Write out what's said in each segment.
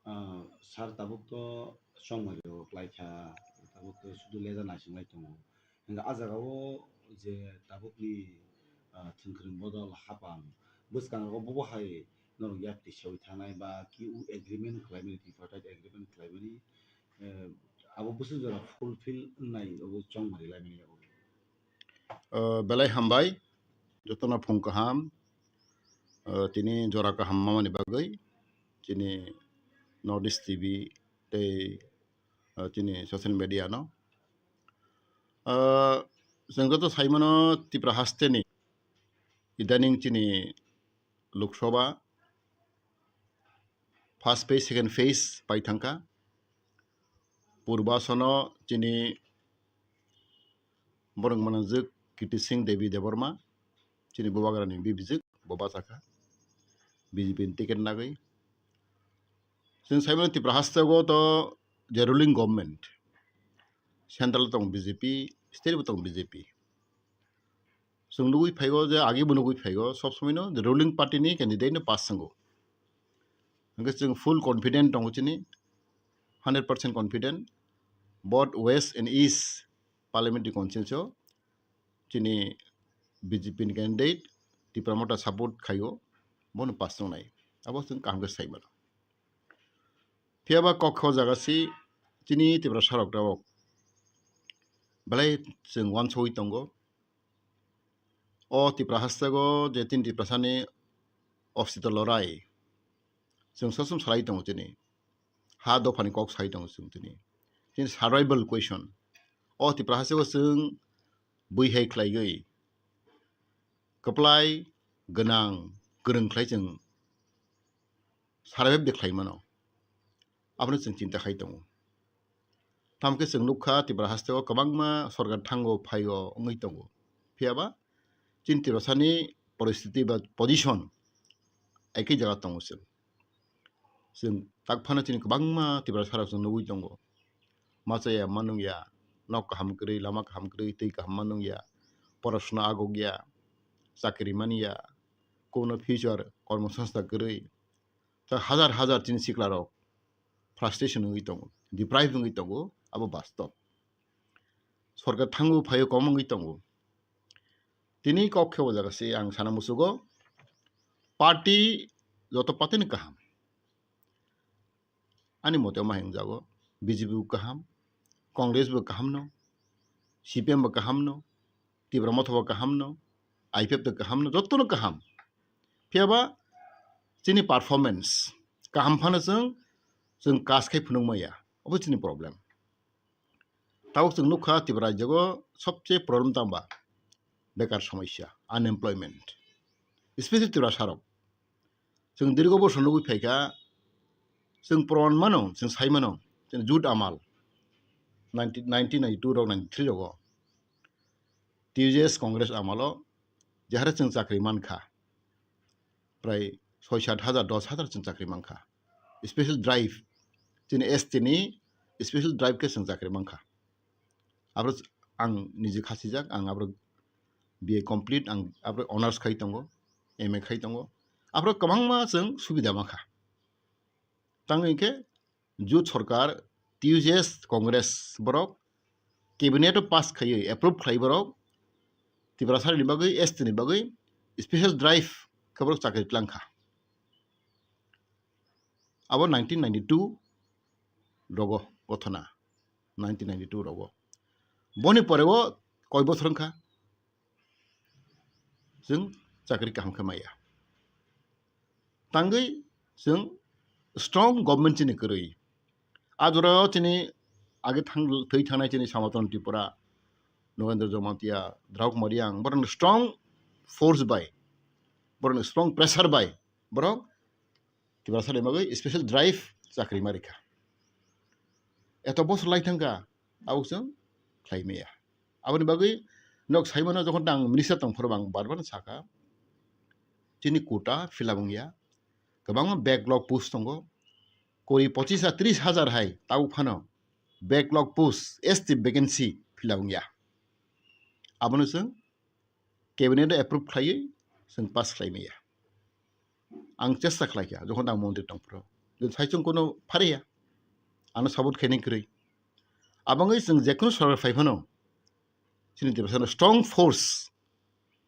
सार ताबुक तो संमारियो लाइका ताबुक तो सुदु लेजा नासिं लाइ दङ हंगा आजागाव जे ताबुकनि थोंख्रों बदल हाबां बोसकांगाव बबहाय नरं यात्रि सेवै थानाय बा कि उ एग्रीमेंट खालामनाय त्रिपार्टाइट एग्रीमेंट खालामनाय abo busu jora fulfill nai obo chongmari laimani abo belai hambai jotona phung kaham tini jora kaham mamani bagai tini Northeast TV tei tini social media no जों जत साइमनो तिप्रा हास्तेनि इदानिं tini Lok Sabha first phase second phase pai thangka Purbasono tini borong manajak Kiti Singh Devi Deborma tini bobagrani bibijik boba saka BJP ticket nagai जों साइमनो तिप्रा हास्तेगो तो जे ruling government central tong BJP state tong BJP जों लुगै फाइगो जे आगे बनोगै फाइगो सब समयनो the ruling party ni candidate no pass संगो हंगे जों full confident दङ चिनि 100% confident both west and east parliamentary constituency Chini BJP ni candidate Tipra मता support खाइगो बनो pass संनाय अब जों कामगे साइमनो फियाबा कखो जागासि चिनि तिप्रा सरक दाव बलाय जों वन सoi दंगो ओ तिप्रा हास्तागो जे तिन तिप्रा सानि अफसित लराय जों ससम सालाय दङ चिनि हा दफानि कक साइ दङ जों चिनि survival question ओ तिप्रा हास्तागो जों बैहाय ख्लायगै कप्लाय गोनां गोरोंख्लाय जों सारायब देख्लायमानो आपनो जों चिन्ता खाइ दङ थामके जों लुखा तिप्रा हास्तागो गोबांमा सरकार थांगो फाइगो ङै दङ फियाबा चिन तिप्रा सानि परिस्थिति बा पोजिशन एकै जागा दङ जों ताकफानो चिनि गोबांमा तिप्रा साराव जों नुगै दङ माचाया मानुंया नक हामग्रै लामा हामग्रै दै हाममानुंया पराशुना आगोगिया चाकरि मानिया कोनो फ्यूचर कर्मसंस्था गरै ता हजार हजार चिनि सिक्लाराव फ्रास्ट्रेशन ङै दङ डिप्राइभ ङै दङ अब वास्तव सरकार थांगो फायो कम ङै दङ तिनी कक्षाव जागासि आं साना मुसुगो party Jat पातेन काहाम ani mote maheng jago BJP kaham Congress bo kaham no CPM bo kaham no Tibra Moth bo kaham no IPF to kaham no jotto no kaham phiaba chini performance kaham phana जों कास खाइ फुनों माया अब चिनि problem ताव जों नुखा तिब्रा जगो सबसे problem तांबा बेकार समस्या अनएम्प्लॉयमेंट स्पेशली तिब्रा सारक जों दीर्घ वर्ष नुगै फाइका जों प्रमाण मानो जों साइमानो जों जुट आमाल 1992 राव 93 राव TJS कांग्रेस आमालो जहारे जों चाकरि मानखा प्राय 6-7 हाजार 10 हाजार जों चाकरि मानखा स्पेशल ड्राइव जोंनि ST नि स्पेशल ड्राइव के जों चाकरि मानखा अब आं निजे खासिजाक आं अब BA कमप्लीट आं अब अनार्स खाइ दङ MA खाइ दङ अब गोबांमा जों सुबिदा माखा तांगैके जुट सरकार TJS कांग्रेस बरक कैबिनेट पास खायो एप्रूव खायो बरक तिब्रा सारिनि बागै ST नि बागै स्पेशल ड्राइव खबर चाकरि लांखा अब 1992 रगो गथना 1992 रगो बनि परेगो कय बोसोरखा जों चाकरि काहाम खमाया तांगै जों स्ट्रं गवर्नमेंट चिनि करै आजराव चिनि आगे थै थानाय चिनि समातन त्रिपुरा नरेंद्र जमातिया द्राउकमारी आं बरन स्ट्रं फोर्स बाय बरन स्ट्रं प्रेशर बाय बरक तिब्रा सारि बागै स्पेशल ड्राइव चाकरि मारिखा एत बोसोर लाइथांगा आवजों क्लाइमेया आबनि बागै नक साइमानो जखन आं मिनिस्टार दं फोरबां बारबान साका चिनि कोटा फिलाबंगिया गोबां बैकलॉग पोस्ट दङ कोई 25-30 हाजार हाय ताउ फानो बैकलॉग पोस्ट ST वैकेंसी फिलाबंगिया आबनो जों कैबिनेट एप्रूव खायो जों पास खालामैया आं चेष्टा खालाया जखन आं मन्दिर दंफोराव साइजों कोनो फारिया आनो साबुत खेने करै आबाङै जों जेखुनु सरकार फाइफानो जोंनि देशआव स्ट्रं फोर्स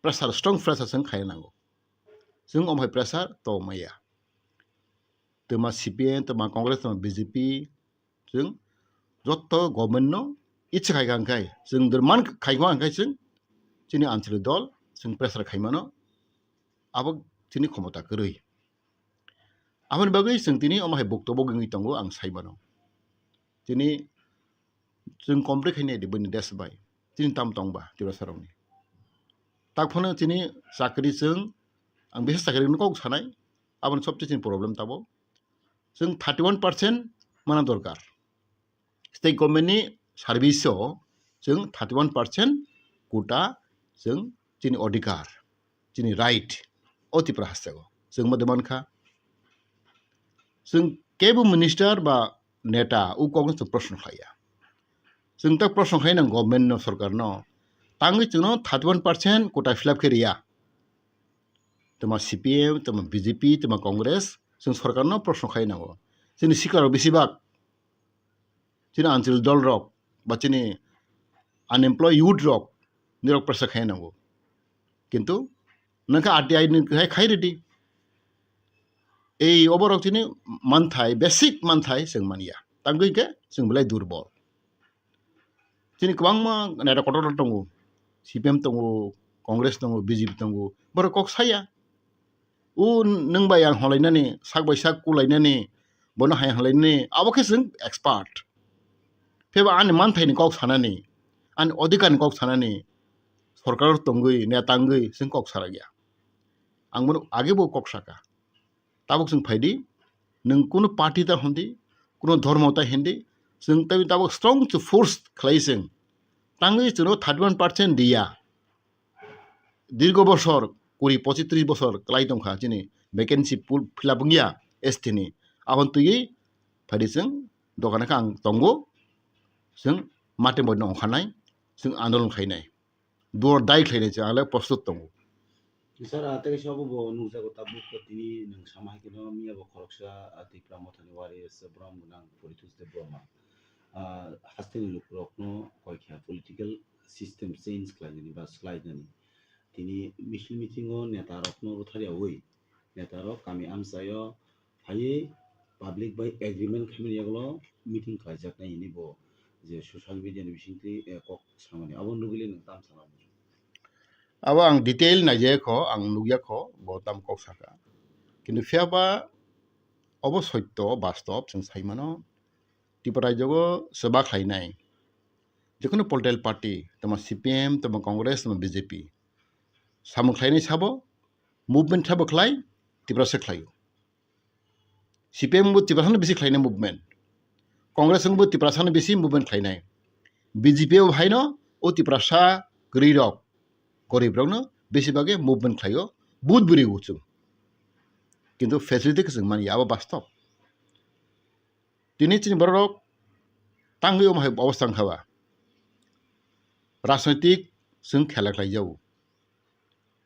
प्रेसार स्ट्रं प्रेसार जों खायनांगौ जों ओमफ्राय प्रेसार तो मैया तमा CPM तमा कांग्रेस तमा BJP जों जत्त गभर्नमेन्ट नो इच्छा खायगांखाय जों दरमान खायगो आंखाय जोंनि आनसलिक दल जों प्रेसार खायमानो आबो जोंनि क्षमता करै आमोन बागै जों दिनै ओमफ्राय बक्तब्य गङै दङ आं सायमानो दिनै जों कमप्लिट खायनाय बनि देश बाय दिनै ताम दंबा तिरसारावनि ताकफोनो दिनै साख्रिजों आं बे साख्रिखौनो गाव सानाय आबोन सबसे प्रब्लेम ताबो जों 31% माना दरकार स्टेट गभर्नमेन्टनि सार्भिसआव जों 31% कोटा जों दिनै अधिकार दिनै राइट अतिफ्रा हास्थायगौ जों मदमानखा जों केबो मिनिस्टार बा नेता उ कांग्रेस प्रश्न खाया जों तक प्रश्न खायना गभर्नमेन्ट नो सरकार नो तांगै जोंनो 31% कोटा फिलअप करिया तमा CPM तमा BJP तमा कांग्रेस जों सरकार नो प्रश्न खायनांगौ जोंनि सिकाराव बेसेबां जोंनि आनसलिक दल रक बा जोंनि आनएमप्लय युथ रक निरक प्रश्न खायनांगौ किन्तु नोंखा RTI नि खाय रेडि এই অবরক তিনি মানথাই বেসিক মানথাই जों मानिया तांगैके जों बेलाय दुर्बल তিনি गोबां नेता कटक दङ CPM दङ कांग्रेस दङ BJP दङ बर कक साया उ नोंबाय आं हलायनानै सागबाय साग कुलायनानै बनो हाय हलायनानै आबोखे जों एक्सपार्ट फेबा आन मानथायनि कक सानानै आन अधिकारनि कक सानानै सरकार दंगै नेतांगै जों कक सारा गया आंबो आगेबो कक साका ताबुक जों फायदि नों कोनो पार्टी ता हंदी कोनो धर्म ता हिंदी जों ताबुक स्ट्रं टू फोर्स खालायजों तांगै जों 31% दिया दीर्घ बছর 20-25 বছর क्लाइ दंखा दिनै वैकेंसी फिलअप गैया ST नि आबन तुयै फायदि जों दखानखा आं दंगो जों माटे बयनो ओंखारनाय जों आन्दोलन खायनाय दर दाय खायनाय जों आलाय प्रस्तुत दङ Sir, ate shabu bo nungsa ko tabu ko tini nung samai kino miya bo khoroksa ati pramotani wari se bram nang politus de broma. Hasteni lukrokno koi kya political system change klani ni bas slide nani. Tini mission meeting o neta rokno uthari awoi. Neta rok kami amsayo haye public by agreement kami yaglo meeting klajak na ini bo je social media ni bisingti kok samani abon rubili nung tam sama. अब आं detail नायजायाखो आं नुयाखो बहुताम कक साका किन्तु फियाबा अब सत्य बास्तव जों सायमानो त्रिपुरा रायजोआव सेबा खालायनाय जिखुनु पलिटिकेल पार्टी तमा CPM तमा कांग्रेस तमा BJP सामु खालायनाय साबो मुभमेन्ट साबो खालाय त्रिपुरा से खालायो CPM बो त्रिपुरा सानो बेसि खालायनाय मुभमेन्ट कांग्रेस बो त्रिपुरा सानो बेसि मुभमेन्ट खालायनाय BJP बो हायनो ओ त्रिपुरा सा गरीरक गरीब रंनो बेसेबागे मुभमेन्ट खायो बुत बुरि उचुं किन्तु फेसिलिटी जों मानिया आबो बास्तव दिनै चिन बरक तांगै ओमहाय अवस्था खावा राजनैतिक जों खेला खालायजाव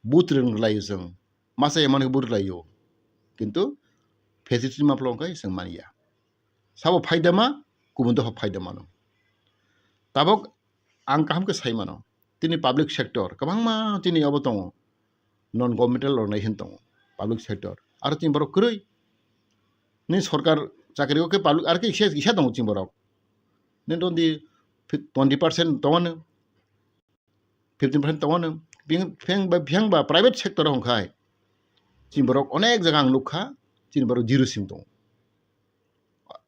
बुत रोंलायो जों मासे एमान बुत लायो किन्तु फेसिलिटी माप्लंखाय जों मानिया साबो फायदामा गुबुन दह फायदामानो ताबक आं काहामके सायमानो दिनै पाब्लिक सेक्टर गोबांमा दिनै अब दङ नन गभर्नमेन्टेल अर्गेनाइजेसन दङ पाब्लिक सेक्टर आरो जों बरक करै नों सरकार चाकरियाव के पाब्लिक आरो इसा दङ जों बरक नों दन्दि 20% दङनो 15% दङनो बिहांबा प्राइवेट सेक्टर हंखाय जों बरक अनेक जायगा आं नुखा जों बरक जिर'सिम दङ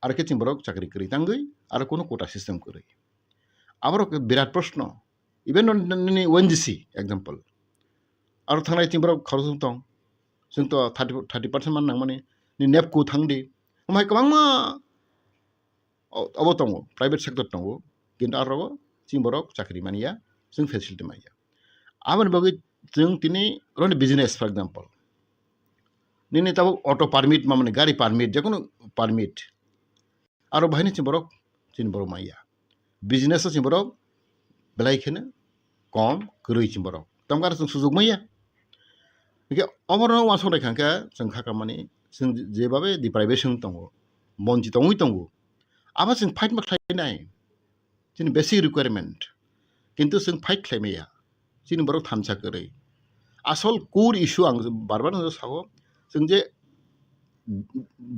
आरो के जों बरक चाकरि करै तांगै आरो कोनो कोटा सिस्टेम करै आबरक बिराट प्रश्न इभेन नोंनि ONGC एग्जाम्पल आरो थांनाय थिंबराव खरस दं जोंथ' 30% मान नांमाने नि नेपको थांदि ओमफ्राय गोबांमा अब दङ प्राइवेट सेक्टर दङ किन्तु आरो थिंबराव चाकरि मानिया जों फेसिलिटी मानिया आबाद बागै जों दिनै रन बिजनेस फर एग्जाम्पल नोंनि ताबो अटो पारमिट माने गारि पारमिट जिखुनु पारमिट आरो बाहायनि थिंबराव मानिया बिजनेस थिंबराव बेलायखेनो कम गोरै थिंबराव तमगार जों सुजुग मैया बेखे अमरनाव वासनाय खांखा जों खाका माने जों जेबाबे दि प्राइवेट दङ बंचित तंगुई तंगु आबा जों फाइट मा खालायनाय जोंनि बेसिक रिक्वायरमेन्ट किन्तु जों फाइट खालायनाया जोंनि बर' थामसाखोरै आसल कोर इशू आं बारबार सागो जों जे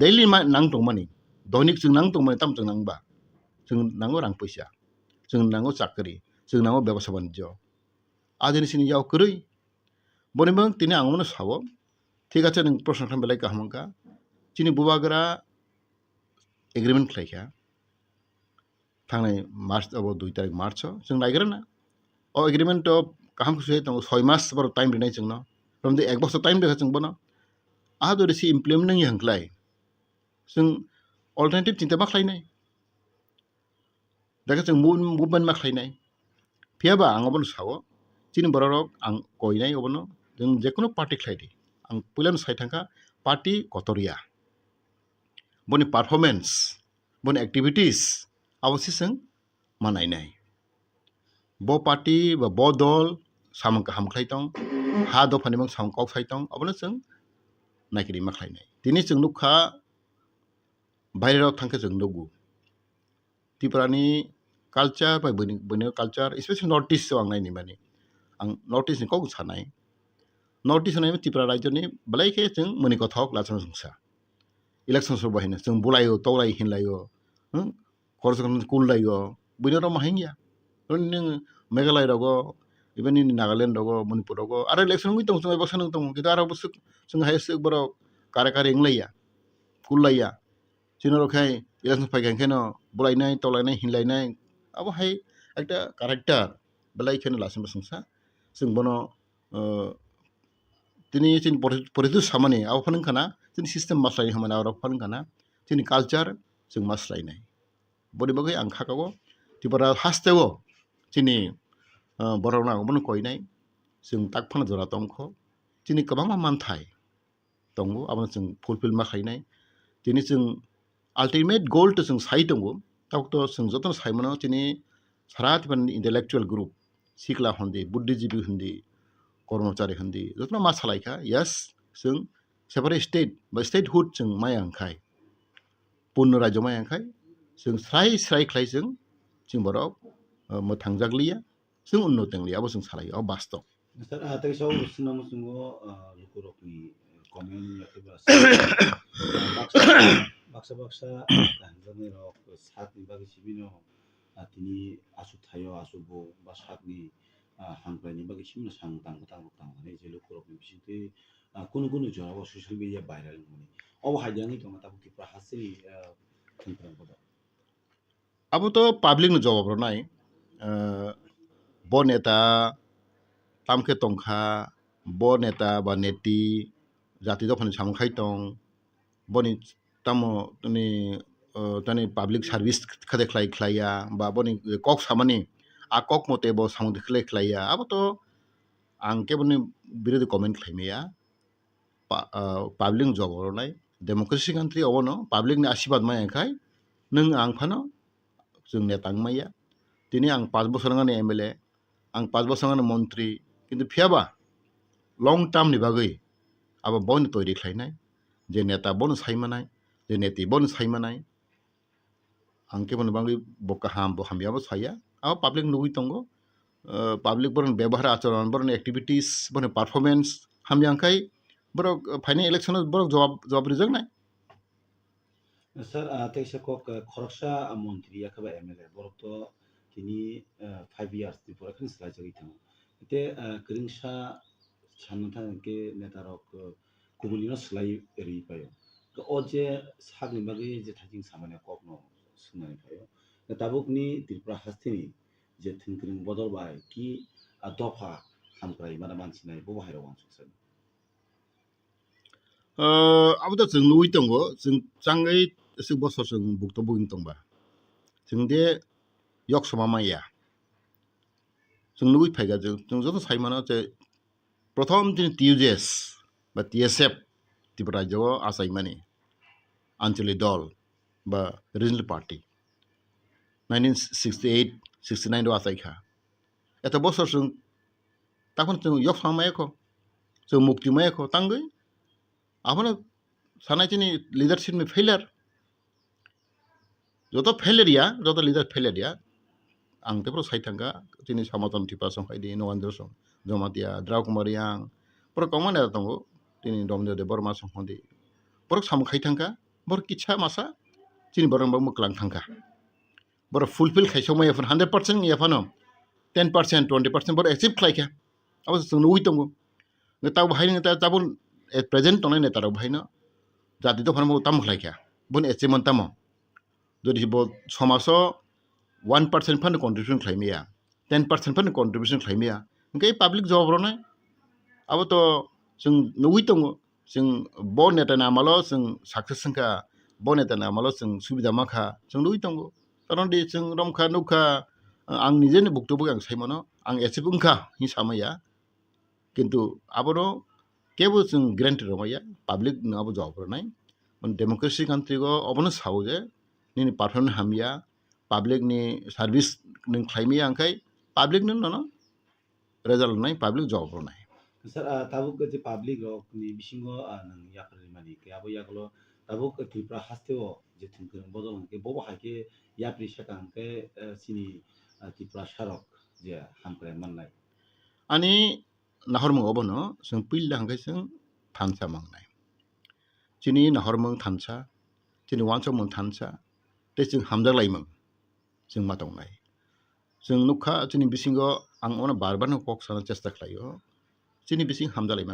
दैलि नांगौ माने दैनिक जों नांगौ माने ताम जों नांबा जों नांगौ रां पैसा जों नांगौ चाकरी जों नांगौ व्यवसा बानिज्य आदिनि सिनि याव करै बनिबो तिनि आं मने सागो ठीक আছে नों प्रश्न खालामबाय गाहामका जोंनि बुबागोरा एग्रीमेंट खालायखा थांनाय मार्च 2 तारिख मार्च जों नायग्रोना ओ एग्रीमेंट गाहाम खुसै दं 6 मास बर टाइम दिनाय जोंनो फ्रम द 1 बोसोर टाइम देखा जों बनो आ दो रिसि इमप्लिमेंट नों हंख्लाय जों अल्टरनेटिव चिंता मा खालायनाय देखा जों मुभमेंट मा खालायनाय फियाबा आं बनो सागो जोंनि बर'रक आं कयनाय अबनो जों जेकुनु पार्टी खालायदि आं पुलन साइथांका पार्टी कतरिया बनि परफॉर्मेंस बनि एक्टिविटीज आवसि जों मानायनाय बो पार्टी बा बो दल सामंक हामख्लायतं हा दफानिमं सामंक खायतं अबनो जों नायगिरि मा खालायनाय दिनै जों नुखा बायराव थांखो जों नुगु त्रिपुरानि कालचार बा बनि कालचार स्पेशली नॉर्थ ईस्ट आं नायनि माने आं नॉर्थ ईस्ट को सानाय नॉर्थ ईस्ट होनाय त्रिपुरा राज्योनि बलायखे जों मनि कथक लासन संसा इलेक्शन सर बाहायनो जों बुलायो तौलाय हिनलायो खरसखन कुललायो बनिराव माहायनिया नों मेघालय रगो इवन इन नागालैंड रगो मणिपुर रगो आरो इलेक्शन नों दं जों बसन दं किन्तु आरो बस जों हायस बर कारे इंलाया कुललाया जों रखाय इलेक्शन फायखायनो बुलायनाय तौलायनाय हिनलायनाय अब हाय एकटा कारेक्टार बलायखेनो लासन संसा जों बनो दिनै जों परिदु सामानि आव फानखाना जों सिस्टेम मास्लायनो हमना आव फानखाना जोंनि कालचार जों मास्लायनाय बनि बगै आं खाकागो त्रिपुरा हास्तेगो जोंनि बर'ना बनो कयनाय जों ताक फाना जरा दंख जोंनि गोबां मानथाय दंगो आबनो जों फुलफिल मा खालायनाय दिनै जों अल्टिमेट गोल तो जों साइ दंगो तावतो जों जतन साइमनो दिनै सारा त्रिपुरानि इंटेलेक्चुअल ग्रुप सिखला हन्दी बुद्धिजीवी हन्दी कर्मचारी हन्दी जतना मा सालायखा यस जों सेपारेट स्टेट बा स्टेटहुड जों माय आंखाय पूर्ण राज्य माय आंखाय जों स्राय खालाय जों बराव मोथांजागलिया जों उन्नतंलिया अब जों सालायो अब वास्तव सर तै सौ सुनाम सुंगो लुकुरकनि कमेन्ट याखैबा baksa kahangani rok sakni bagi sibino tini asu thayo asu bo ba sakni hangklani bagi sibino sang tang ne je lukurok ni bisinte kunu jora social media viral ngoni obo hajani to mata buki pra hasini tengkrang bodo अब तो public न जवाब रनाय बो नेता तामखे तंखा बो नेता बा नेती जाति दफानि सामखाय तं बनि तामो तनि पब्लिक सर्विस खदे खलाया बा बनि कक सामानि आ कक मते बो सामु खलाया अब तो आं के बनि बिरोधी कमेन्ट खालामैया पब्लिक जवाब रनाय डेमोक्रेसी कान्ट्री अवनो पब्लिक नि आशीर्वाद मायखाय नों आं फानो जों नेतांमाया दिनै आं 5 बोसोरानो एमएलए आं 5 बोसोरानो मन्त्री किन्तु फियाबा लं टार्मनि बागै अब बन तैरि खालायनाय जे नेता बन सायमानाय जे नेति बन सायमानाय आं के बन बागै बका हाम बहामियाबो साया अब पब्लिक नुगै तंगो पब्लिक बरन व्यवहार आचरण बरन एक्टिविटीज बरन परफॉर्मेंस हामियांखाय बर फाइनल इलेक्शन बर जवाब रिजोंनाय सर तैसे कक खरकसा मन्त्री याखैबा एमएलए बरक तो तिनी 5 years त्रिपुरा खन सलाय जगै थं ते करिंसा सानथा के नेतारक कुबुलिनो सलाय रि पायो तो अजे सागनि बागै जे थाजिं सामाने ककनो सुनाय पायो ताबुकनि त्रिपुरा हास्तिनि जे थिंकरिं बदल बाय कि दफा हामक्राय माना मानसिनाय बो बाहेराव आंसुसन अब तो जों नुयै दंगो जों चाङै एसे बोसोर जों बुक्तो बुगिन दंबा जों दे यक समा माया जों नुयै फायगा जों जत सायमानो जे प्रथम दिन टिउजेस बा टीएसएफ त्रिपुरा राज्यो आसायमानि आঞ্চলিক दल बा रिजनल पार्टी 1968 69 रो आसायखा एत बोसोर जों ताखन जों यक समा मायाखो जों मुक्ति मायाखो तांगै आपनो सानायथिनि लीडरशिप में फेलियर যত ফেলেরিয়া যত leader ফেলেরিয়া ang tepro sai thanga tini samaton tipa song khai di Nogandro song jomatia Drau Kumari ang pro common era tongo tini Domdev de Borma song hondi pro sam khai thanga bor kicha masa tini borong bang muklang thanga bor fulfill khai somai afan 100% ya fano 10% 20% bor achieve khai kya abo sung ui tongo ngata bhai ngata tabun at present tonai ne taro bhai na jati to phano tam khai kya bun achievement tamo jodi bo somaso 1% fan contribution claimia 10% fan contribution claimia ngai public job ro nai abo to sing nui tongo sing bon eta na malo sing success singka bon eta na malo sing subida makha sing nui tongo karon di sing romkha nukha ang nije ne buktobo ang saimono ang esibungkha hi samaya kintu aboro kebo sing guarantee romaya public na abo job ro nai on democracy country go obono sauje ni performance hamia public ni service ning khlaimi angkai public nin no result nai public job ro nai sir tabuk ke public rok ni bisingo nang yakri mani ke abo yaklo tabuk ke Tripura hasteo je thungkrung bodol ke bobo haike yapri sakang ke sini Tripura sarok je hamkre manlai ani nahormung obono sing pilla hangkai sing thansa mangnai chini nahormung thansa chini wansomung thansa te sing hamjak laimung sing matongnai sing nukha chini bisingo ang ona barbar no kok sana chesta khlaio chini bising hamjalai mang